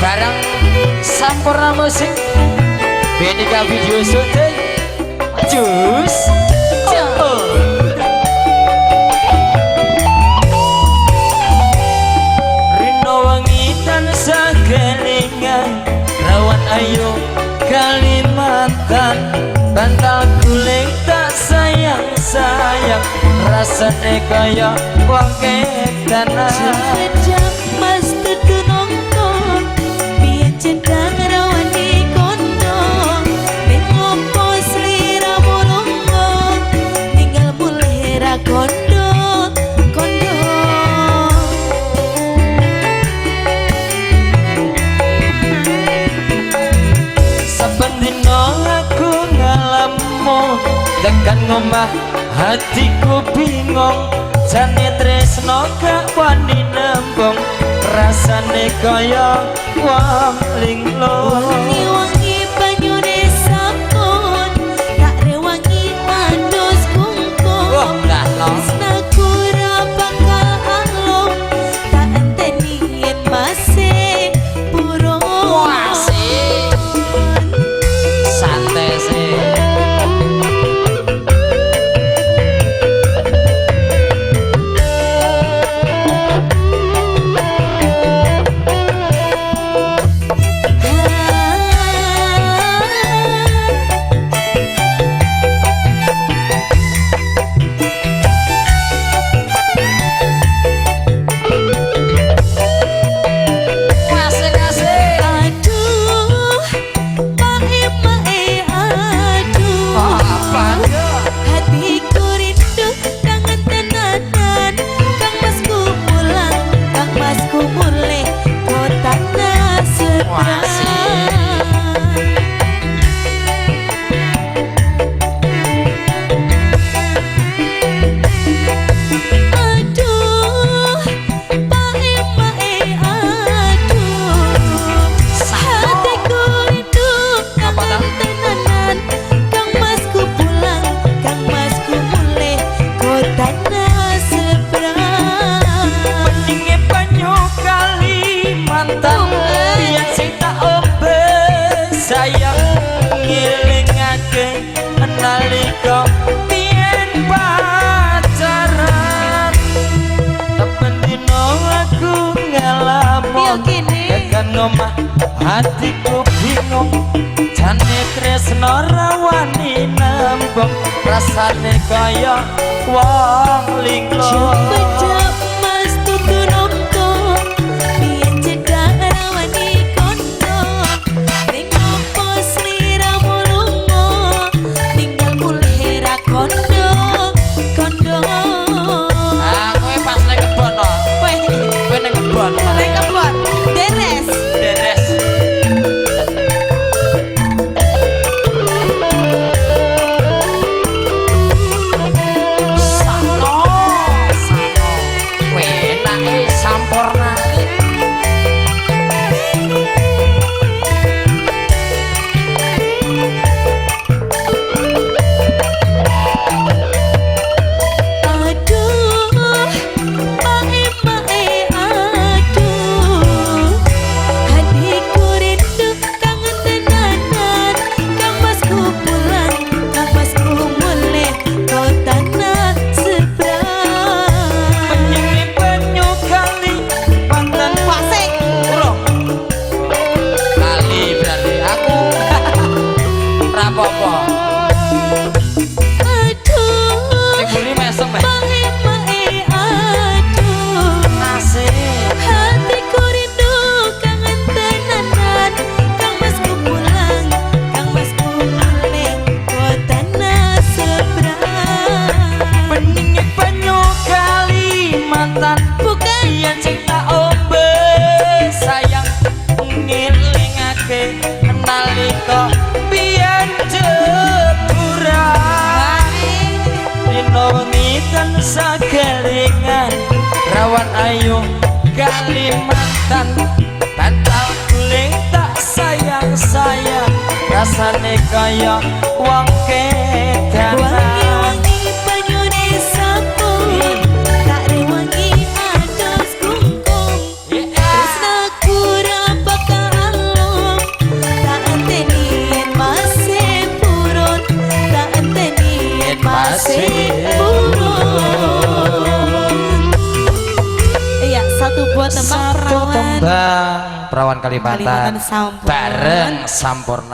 bareng Sampurna Musik Benika Video Syuting Jus Rino wangi tansah kelingan rawan ayu Kalimantan bantal guling tak sayang-sayang rasane kaya wong kedanan sejak mas tutu nongkong biar cendang rawan di kondo mengopo selera bolongo tinggal mulai kondo kondo saben dino aku ngalamun tekan ngomah hatiku bingung jane tresno gak wani nembung rasane kaya wong linglung wangi-wangi banyune sampun tak rewangi adus kungkung tresnaku ra bakal alung tak enteni yen masih burung santai sih sayang ngilingake nalika biyen pacaran temen dino aku ngalamun tekan omah hatiku bingung jane tresno rawani nembung rasane kaya wong linglung mas tutu nongkong biyen cedhak rawani kondo mengopo selera mulungo tinggal mulai kondo kondo kowe pas ning kebon to kowe ning kebon deres sano kowe enake Sampurna nalika biyen jeburan dino wengi tansah kelingan rawan ayu Kalimantan bantal guling tak sayang-sayang rasane kaya wong kedanan Wangi-wangi banyune sampun tak rewangi adus kungkung tresnaku ra bakal tasih burung. Iya, satu buat tembang Satu perawan tembang perawan Kalimantan Kalimantan Sampurna. bareng Sampurna.